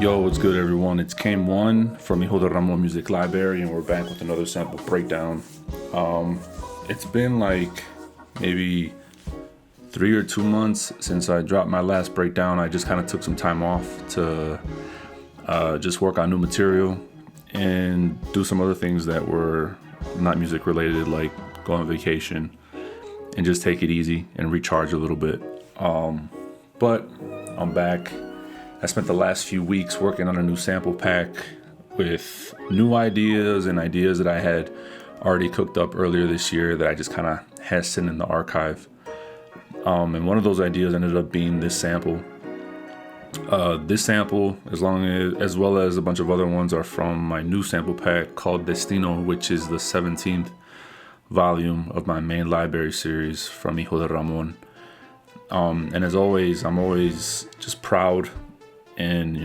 Yo, what's good, everyone? It's Came One from Hijo De Ramon Music Library, and we're back with another sample breakdown. It's been like maybe 3 or 2 months since I dropped my last breakdown. I just kind of took some time off to just work on new material and do some other things that were not music related, like go on vacation and just take it easy and recharge a little bit. But I'm back. I spent the last few weeks working on a new sample pack with new ideas and ideas that I had already cooked up earlier this year that I just kind of had sitting in the archive. And one of those ideas ended up being this sample. This sample, as well as a bunch of other ones, are from my new sample pack called Destino, which is the 17th volume of my main library series from Hijo De Ramon. And as always, I'm always just proud and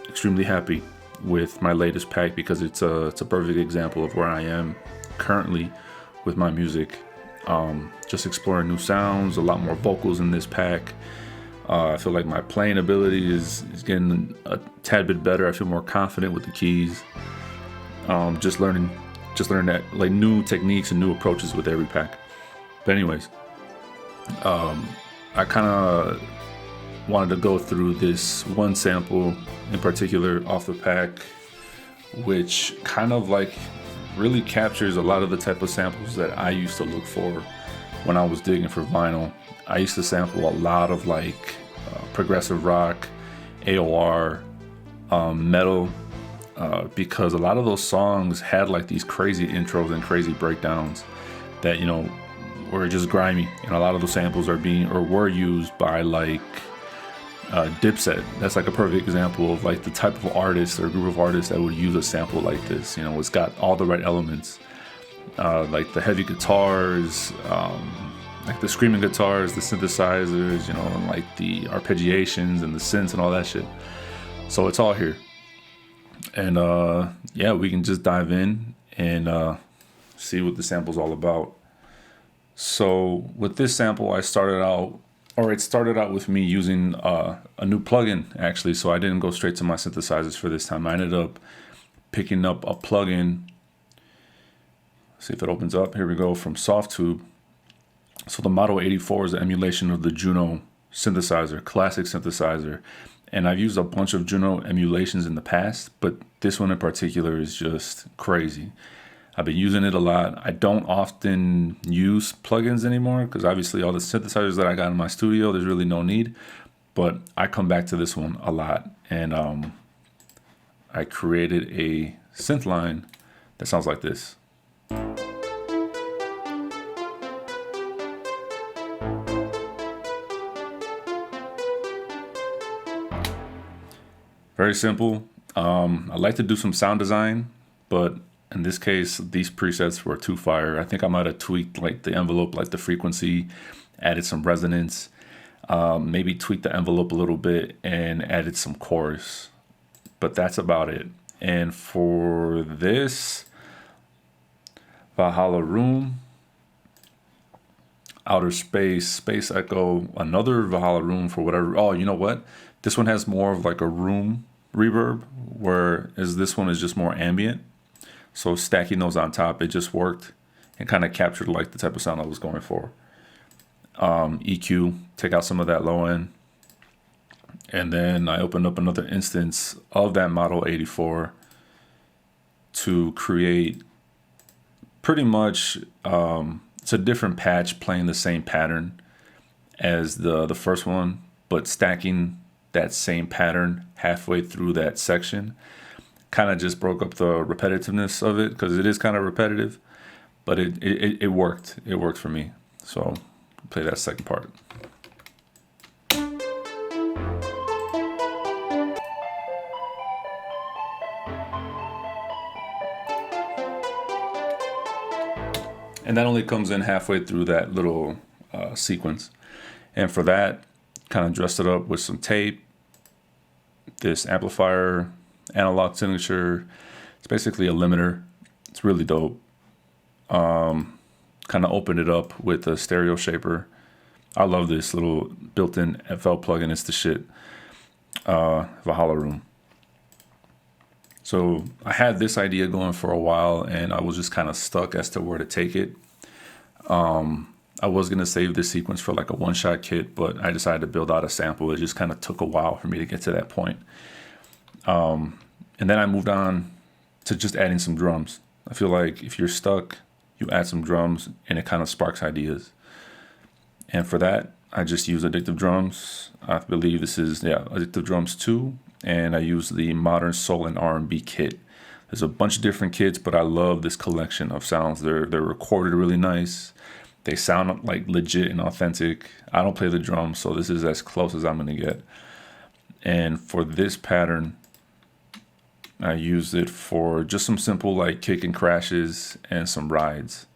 extremely happy with my latest pack because it's a perfect example of where I am currently with my music. Just exploring new sounds, a lot more vocals in this pack. I feel like my playing ability is getting a tad bit better. I feel more confident with the keys. Just learning that, like, new techniques and new approaches with every pack. But anyways, I kind of wanted to go through this one sample in particular off the pack, which kind of like really captures a lot of the type of samples that I used to look for when I was digging for vinyl. I used to sample a lot of like progressive rock, AOR, metal, because a lot of those songs had like these crazy intros and crazy breakdowns that were just grimy, and a lot of those samples were used by like Dipset. That's like a perfect example of like the type of artist or group of artists that would use a sample like this. It's got all the right elements, like the heavy guitars, like the screaming guitars, the synthesizers, and like the arpeggiations and the synths and all that shit. So it's all here. And yeah, we can just dive in and see what the sample's all about. So with this sample, it started out with me using a new plugin, actually. So I didn't go straight to my synthesizers for this time. I ended up picking up a plugin. See if it opens up. Here we go, from Softtube. So the Model 84 is an emulation of the Juno synthesizer, classic synthesizer. And I've used a bunch of Juno emulations in the past, but this one in particular is just crazy. I've been using it a lot. I don't often use plugins anymore because obviously all the synthesizers that I got in my studio, there's really no need. But I come back to this one a lot. And I created a synth line that sounds like this. Very simple. I like to do some sound design, but in this case, these presets were too fire. I think I might have tweaked like the envelope, like the frequency, added some resonance, maybe tweaked the envelope a little bit and added some chorus, but that's about it. And for this Valhalla Room, Outer Space, Space Echo, another Valhalla Room for whatever. Oh, you know what? This one has more of like a room reverb, whereas this one is just more ambient. So stacking those on top, it just worked and kind of captured like the type of sound I was going for. EQ, take out some of that low end. And then I opened up another instance of that Model 84 to create pretty much, it's a different patch playing the same pattern as the first one, but stacking that same pattern halfway through that section kind of just broke up the repetitiveness of it, because it is kind of repetitive, but it worked. It worked for me. So play that second part. And that only comes in halfway through that little sequence. And for that, kind of dressed it up with some tape, this amplifier, analog signature. It's basically a limiter. It's really dope. Kind of opened it up with a stereo shaper. I love this little built-in FL plugin. It's the shit. Valhalla Room. So I had this idea going for a while, and I was just kind of stuck as to where to take it. I was going to save this sequence for like a one-shot kit, but I decided to build out a sample. It just kind of took a while for me to get to that point. And then I moved on to just adding some drums. I feel like if you're stuck, you add some drums and it kind of sparks ideas. And for that, I just use Addictive Drums. I believe this is, Addictive Drums 2. And I use the Modern Soul and R&B kit. There's a bunch of different kits, but I love this collection of sounds. They're recorded really nice. They sound like legit and authentic. I don't play the drums, so this is as close as I'm gonna get. And for this pattern, I used it for just some simple like kick and crashes and some rides.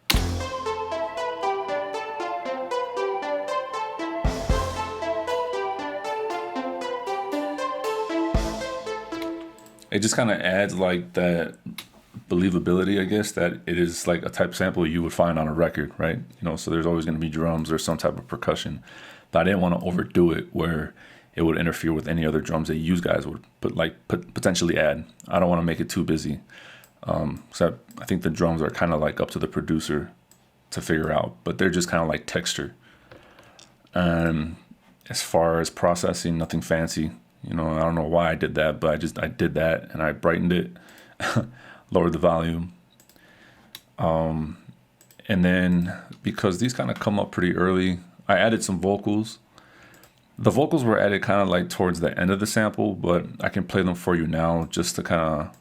It just kind of adds like that believability, I guess, that it is like a type of sample you would find on a record, right? You know, so there's always going to be drums or some type of percussion, but I didn't want to overdo it where it would interfere with any other drums that you guys would potentially add. I don't want to make it too busy. So I think the drums are kind of like up to the producer to figure out, but they're just kind of like texture. As far as processing, nothing fancy. You know, I don't know why I did that, but I did that and I brightened it, lowered the volume. And then because these kind of come up pretty early, I added some vocals. The vocals were added kind of like towards the end of the sample, but I can play them for you now just to kind of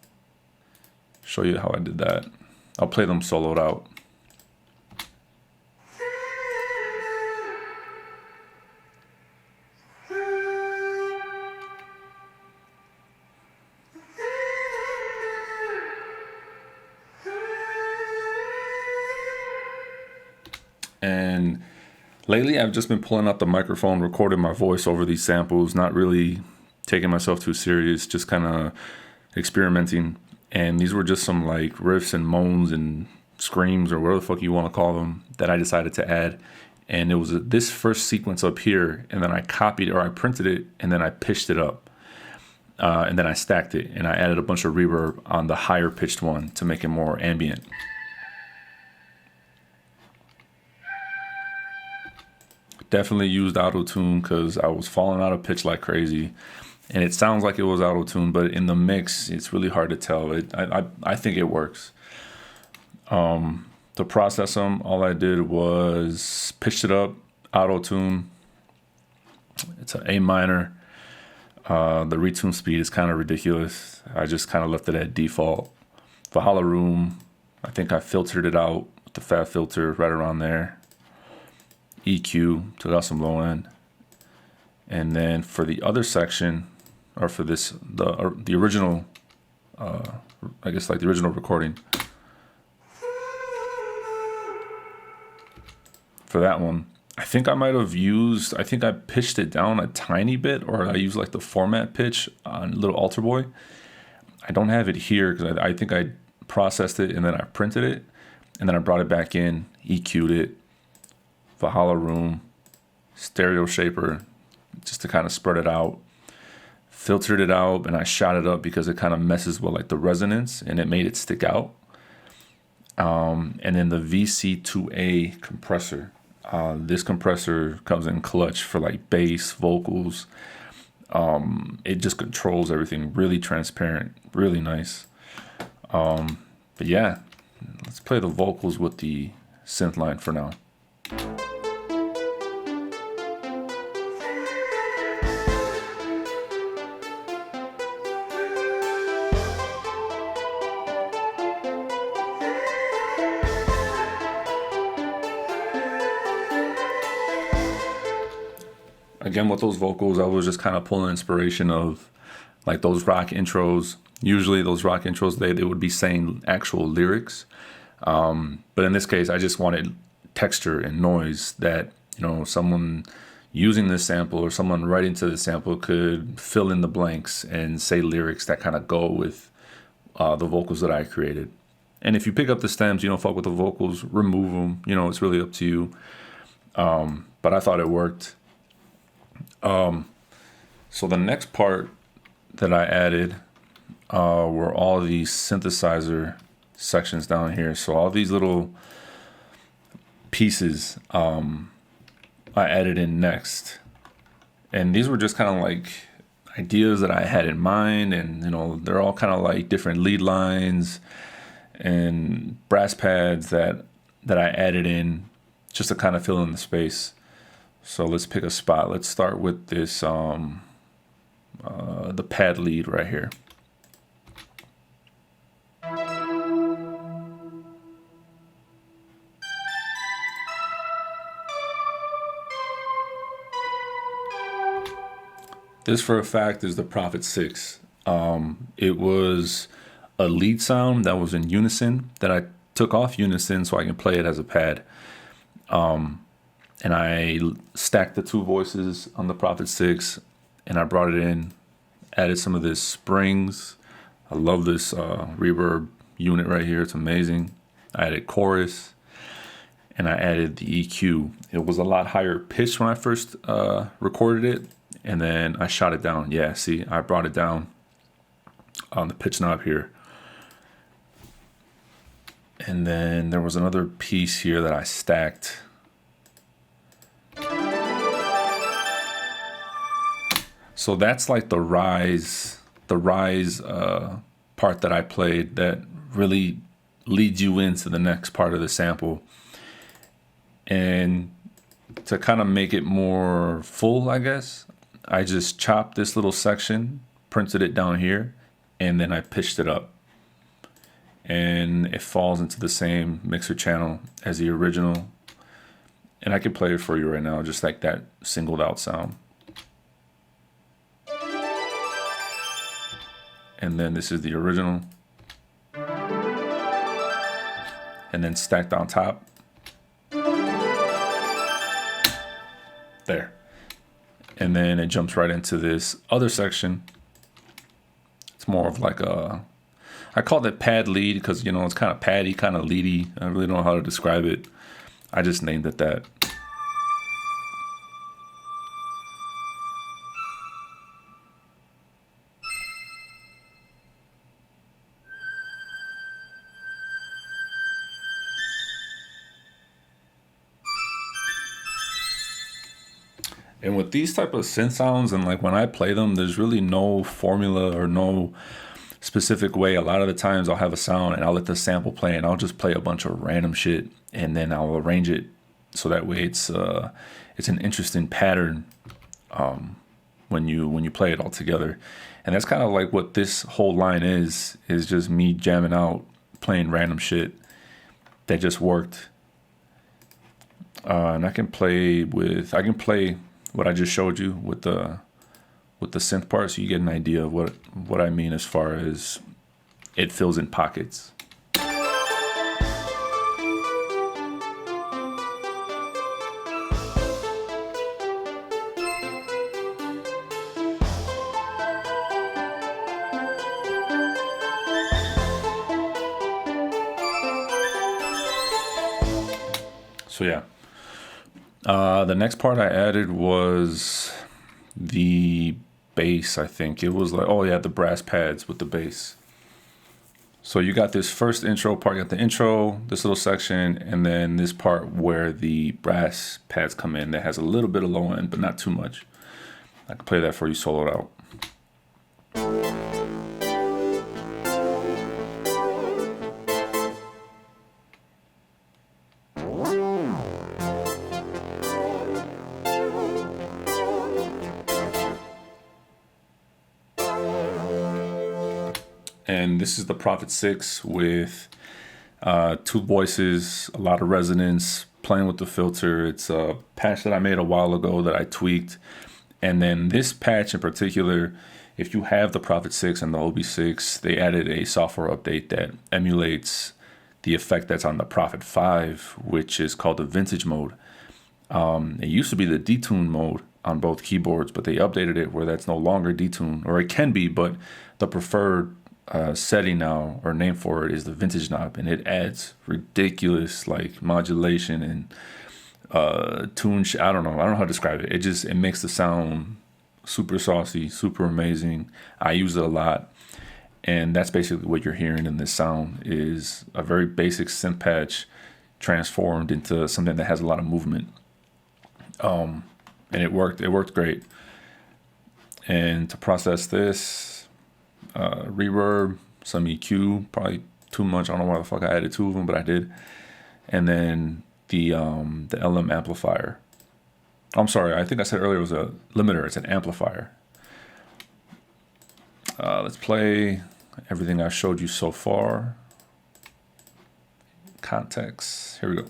show you how I did that. I'll play them soloed out. And lately I've just been pulling out the microphone, recording my voice over these samples, not really taking myself too serious, just kind of experimenting. And these were just some like riffs and moans and screams or whatever the fuck you want to call them that I decided to add. And it was this first sequence up here, and then I copied or I printed it, and then I pitched it up. And then I stacked it, and I added a bunch of reverb on the higher pitched one to make it more ambient. Definitely used auto-tune because I was falling out of pitch like crazy, and it sounds like it was auto-tune, but in the mix it's really hard to tell. I think it works. To process them, all I did was pitched it up, auto-tune. It's an A minor. The retune speed is kind of ridiculous. I just kind of left it at default. Valhalla Room, I think I filtered it out with the fat filter right around there. EQ, took out some low end. And then for the other section, or for this, the original, I guess like the original recording, for that one, I think I pitched it down a tiny bit, or I used like the format pitch on Little Altar Boy. I don't have it here because I think I processed it and then I printed it, and then I brought it back in, EQ'd it, Valhalla Room, stereo shaper, just to kind of spread it out, filtered it out, and I shot it up because it kind of messes with like the resonance and it made it stick out. And then the Vc2a compressor. This compressor comes in clutch for like bass, vocals. It just controls everything, really transparent, really nice. But yeah, let's play the vocals with the synth line for now. Again, with those vocals, I was just kind of pulling inspiration of like those rock intros. Usually those rock intros, they would be saying actual lyrics. But in this case, I just wanted texture and noise that, you know, someone using this sample or someone writing to the sample could fill in the blanks and say lyrics that kind of go with the vocals that I created. And if you pick up the stems, you don't fuck with the vocals, remove them. You know, it's really up to you. But I thought it worked. So the next part that I added were all these synthesizer sections down here. So all these little pieces I added in next. And these were just kind of like ideas that I had in mind, and they're all kind of like different lead lines and brass pads that I added in just to kind of fill in the space. So let's pick a spot. Let's start with this the pad lead right here. This for a fact is the Prophet 6. It was a lead sound that was in unison that I took off unison so I can play it as a pad. And I stacked the two voices on the Prophet 6 and I brought it in, added some of this springs. I love this reverb unit right here. It's amazing. I added chorus and I added the EQ. It was a lot higher pitched when I first recorded it. And then I shot it down. Yeah, see, I brought it down on the pitch knob here. And then there was another piece here that I stacked. So that's like the rise part that I played that really leads you into the next part of the sample. And to kind of make it more full, I guess, I just chopped this little section, printed it down here, and then I pitched it up. And it falls into the same mixer channel as the original. And I can play it for you right now, just like that singled out sound. And then this is the original. And then stacked on top. There. And then it jumps right into this other section. It's more of like I called it pad lead because, it's kind of paddy, kind of leady. I really don't know how to describe it. I just named it that. And with these type of synth sounds, and like when I play them, there's really no formula or no specific way. A lot of the times I'll have a sound and I'll let the sample play and I'll just play a bunch of random shit and then I'll arrange it so that way it's an interesting pattern when you play it all together. And that's kind of like what this whole line is just me jamming out, playing random shit that just worked. And I can play what I just showed you with the synth part, so you get an idea of what I mean as far as it fills in pockets. So yeah. The next part I added was the bass, I think. It was like, the brass pads with the bass. So you got this first intro part, you got the intro, this little section, and then this part where the brass pads come in that has a little bit of low end, but not too much. I can play that for you soloed out. And this is the Prophet 6 with two voices, a lot of resonance, playing with the filter. It's a patch that I made a while ago that I tweaked. And then this patch in particular, if you have the Prophet 6 and the Ob6, they added a software update that emulates the effect that's on the Prophet 5, which is called the vintage mode. It used to be the detune mode on both keyboards, but they updated it where that's no longer detune, or it can be, but the preferred setting now or name for it is the vintage knob, and it adds ridiculous like modulation and tune. I don't know how to describe it. It makes the sound super saucy, super amazing. I use it a lot, And that's basically what you're hearing in this sound, is a very basic synth patch transformed into something that has a lot of movement. And it worked great. And to process this, reverb, some EQ, probably too much. I don't know why the fuck I added 2 of them, but I did. And then the LM amplifier. I'm sorry, I think I said earlier it was a limiter. It's an amplifier. Let's play everything I showed you so far. Context. Here we go.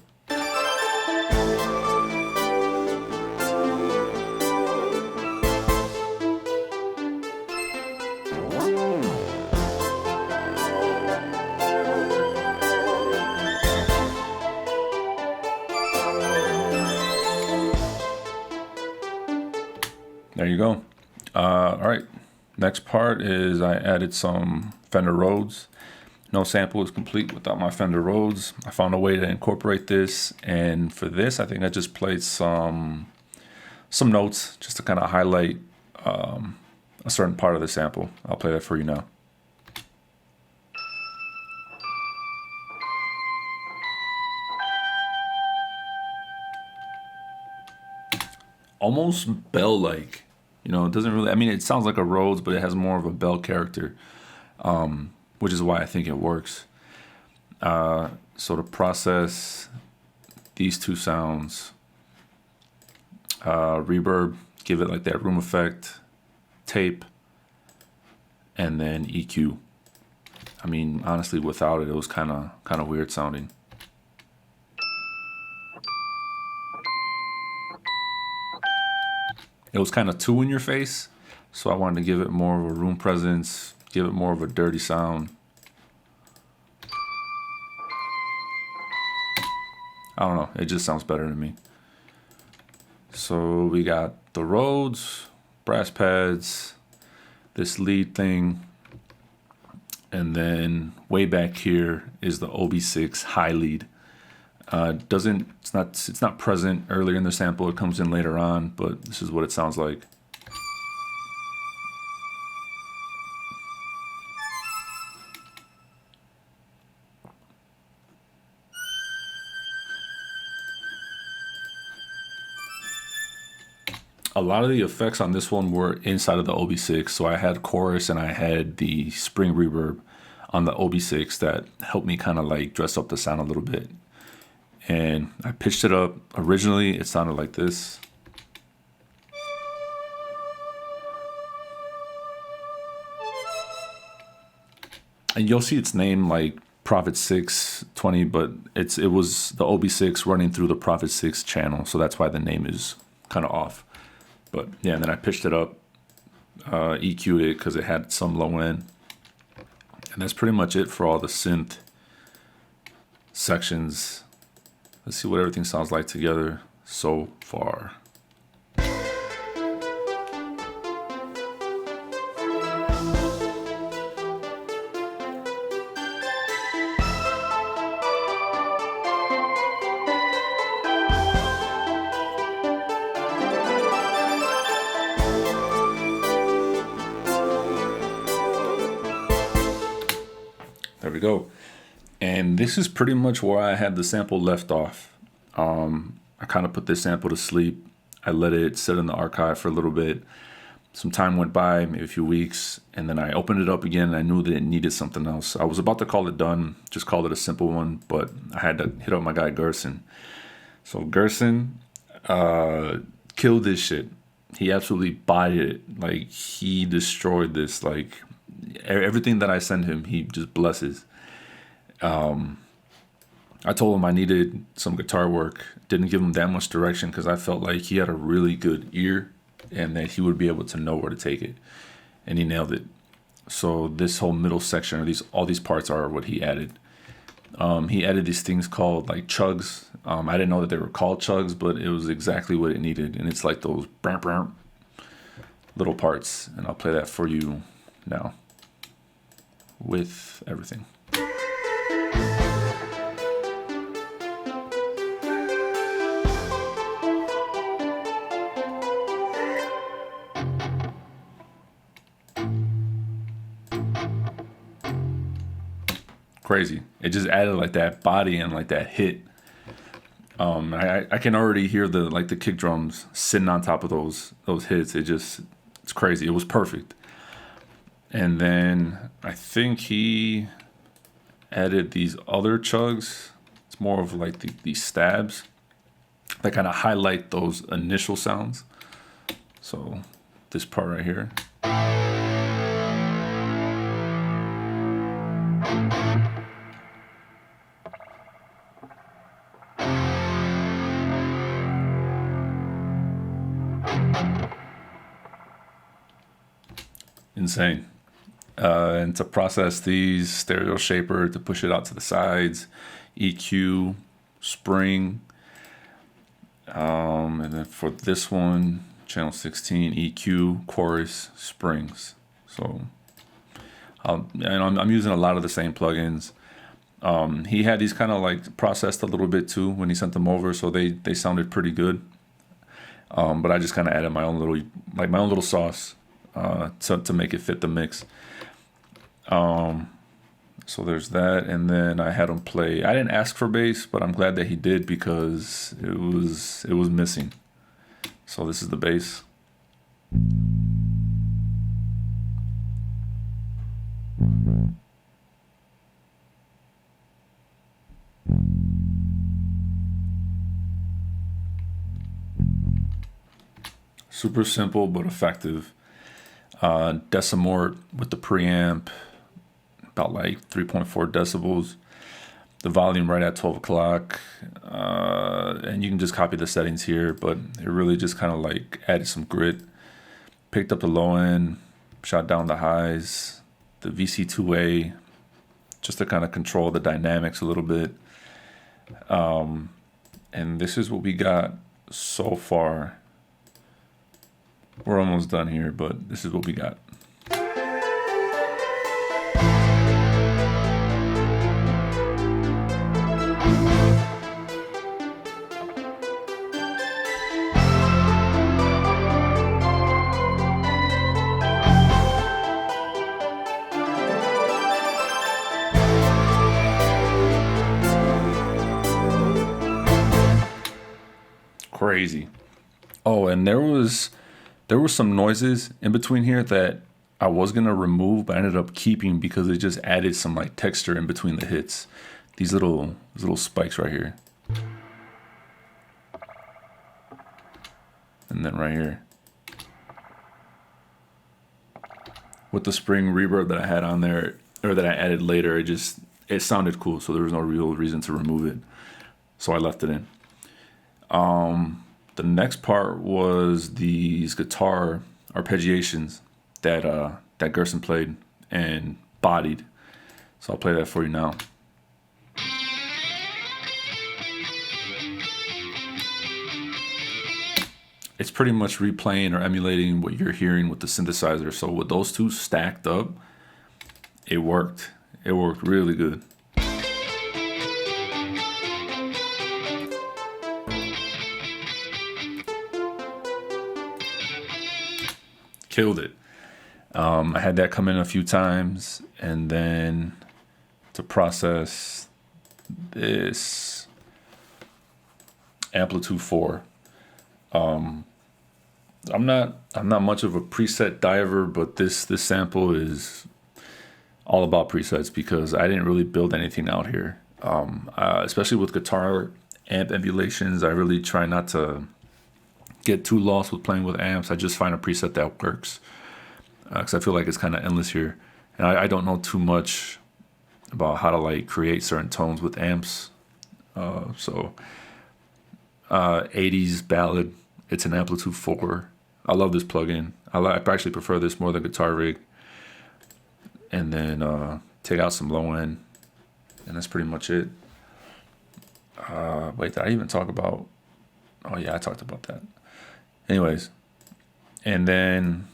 There you go. All right. Next part is I added some Fender Rhodes. No sample is complete without my Fender Rhodes. I found a way to incorporate this, and for this, I think I just played some notes just to kind of highlight a certain part of the sample. I'll play that for you now. Almost bell-like. You know, it doesn't really, I mean, it sounds like a Rhodes, but it has more of a bell character, which is why I think it works. So to process these 2 sounds, reverb, give it like that room effect, tape, and then EQ. I mean, honestly, without it, it was kind of weird sounding. It was kind of too in your face, so I wanted to give it more of a room presence, give it more of a dirty sound. I don't know, it just sounds better to me. So we got the Rhodes, brass pads, this lead thing, and then way back here is the Ob6 High Lead. It's not present earlier in the sample. It comes in later on, but this is what it sounds like. A lot of the effects on this one were inside of the Ob6, so I had chorus and I had the spring reverb on the Ob6 that helped me kind of like dress up the sound a little bit. And I pitched it up. Originally, it sounded like this. And you'll see its name like Prophet 620, but it was the Ob6 running through the Prophet 6 channel, so that's why the name is kind of off. But yeah, and then I pitched it up, EQ'd it because it had some low end. And that's pretty much it for all the synth sections. Let's see what everything sounds like together so far. There we go. And this is pretty much where I had the sample left off. I kind of put this sample to sleep. I let it sit in the archive for a little bit. Some time went by, maybe a few weeks, and then I opened it up again and I knew that it needed something else. I was about to call it done, just called it a simple one, but I had to hit up my guy Gerson. So Gerson killed this shit. He absolutely bodied it. Like, he destroyed this. Like, everything that I send him, he just blesses. I told him I needed some guitar work. Didn't give him that much direction because I felt like he had a really good ear and that he would be able to know where to take it. And he nailed it. So this whole middle section, or all these parts are what he added. He added these things called like chugs. I didn't know that they were called chugs, but it was exactly what it needed. And it's like those little parts. And I'll play that for you now with everything. crazy. It just added like that body and like that hit. I can already hear the kick drums sitting on top of those hits. It's crazy. It was perfect. And then I think he added these other chugs. It's more of like these stabs that kind of highlight those initial sounds. So this part right here. Insane. And to process these, stereo shaper to push it out to the sides, EQ, spring, and then for this one, channel 16, EQ, chorus, springs. So I'm using a lot of the same plugins. He had these kind of like processed a little bit too when he sent them over, so they sounded pretty good. But I just kind of added my own little sauce to make it fit the mix. So there's that, and then I had him play. I didn't ask for bass, but I'm glad that he did because it was missing. So this is the bass. Super simple but effective. Decimort with the preamp, about like 3.4 decibels. The volume right at 12 o'clock. And you can just copy the settings here, but it really just kind of like added some grit. Picked up the low end, shot down the highs, the Vc2a, just to kind of control the dynamics a little bit. And this is what we got so far. We're almost done here, but this is what we got. Crazy. Oh, and there was some noises in between here that I was gonna remove, but I ended up keeping because it just added some like texture in between the hits. These little spikes right here, and then right here with the spring reverb that I had on there, or that I added later. It sounded cool, so there was no real reason to remove it, so I left it in. The next part was these guitar arpeggiations that Gerson played and bodied. So I'll play that for you now. It's pretty much replaying or emulating what you're hearing with the synthesizer. So with those two stacked up, it worked. It worked really good. Killed it. I had that come in a few times, and then to process this Amplitude 4. I'm not much of a preset diver, but this sample is all about presets because I didn't really build anything out here. Especially with guitar amp emulations, I really try not to get too lost with playing with amps. I just find a preset that works because I feel like it's kind of endless here, and I don't know too much about how to like create certain tones with amps. 80s ballad. It's an Amplitude 4. I love this plugin. I actually prefer this more than Guitar Rig. And then take out some low end, and that's pretty much it. Wait, did I even talk about? Oh yeah, I talked about that. Anyways, and then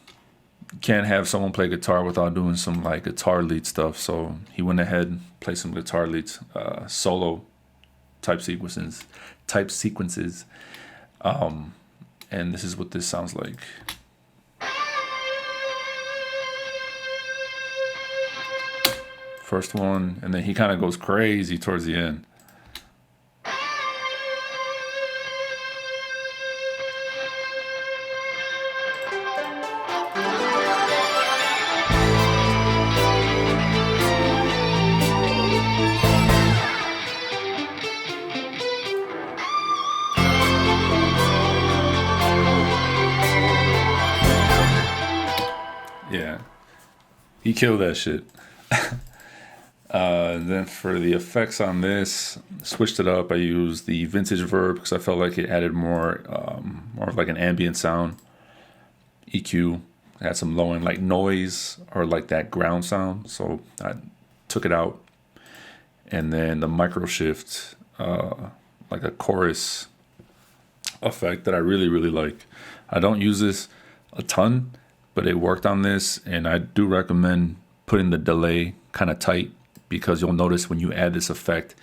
can't have someone play guitar without doing some like guitar lead stuff. So he went ahead and played some guitar leads, solo type sequences. And this is what this sounds like. first one, and then he kind of goes crazy towards the end. Yeah, he killed that shit. Then for the effects on this, switched it up. I used the vintage verb because I felt like it added more of like an ambient sound. EQ had some low end like noise or like that ground sound, so I took it out. And then the micro shift, like a chorus effect that I really like. I don't use this a ton, but it worked on this, and I do recommend putting the delay kind of tight, because you'll notice when you add this effect,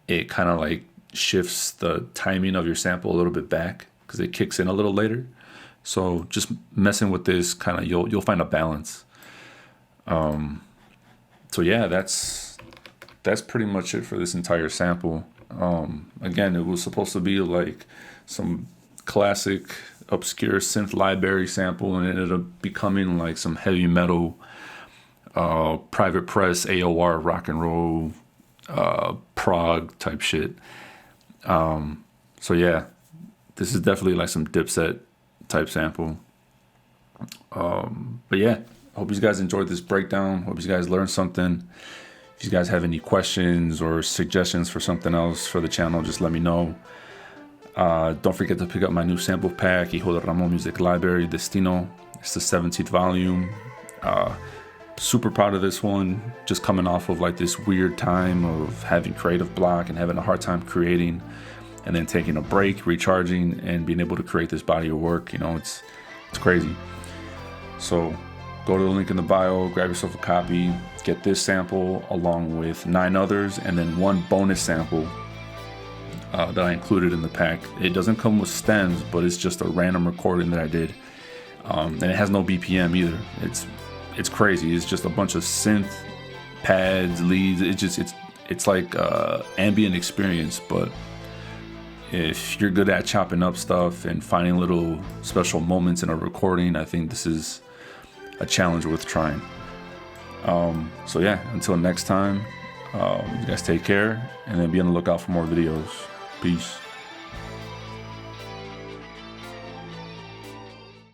it kind of like shifts the timing of your sample a little bit back because it kicks in a little later. So just messing with this, kind of you'll find a balance. So yeah, that's pretty much it for this entire sample. Again, it was supposed to be like some classic obscure synth library sample, and it ended up becoming like some heavy metal, private press, AOR, rock and roll, prog type shit. So yeah, this is definitely like some Dipset type sample. But yeah, I hope you guys enjoyed this breakdown. Hope you guys learned something. If you guys have any questions or suggestions for something else for the channel, just let me know. Don't forget to pick up my new sample pack, Hijo De Ramon Music Library, Destino. It's the 17th volume. Super proud of this one. Just coming off of like this weird time of having creative block and having a hard time creating, and then taking a break, recharging, and being able to create this body of work. You know, it's crazy. So go to the link in the bio, grab yourself a copy, get this sample along with 9 others, and then 1 bonus sample that I included in the pack. It doesn't come with stems, but it's just a random recording that I did, and it has no BPM either. It's crazy. It's just a bunch of synth pads, leads. It's like ambient experience. But if you're good at chopping up stuff and finding little special moments in a recording, I think this is a challenge worth trying. So yeah, until next time, you guys take care, and then be on the lookout for more videos. Peace.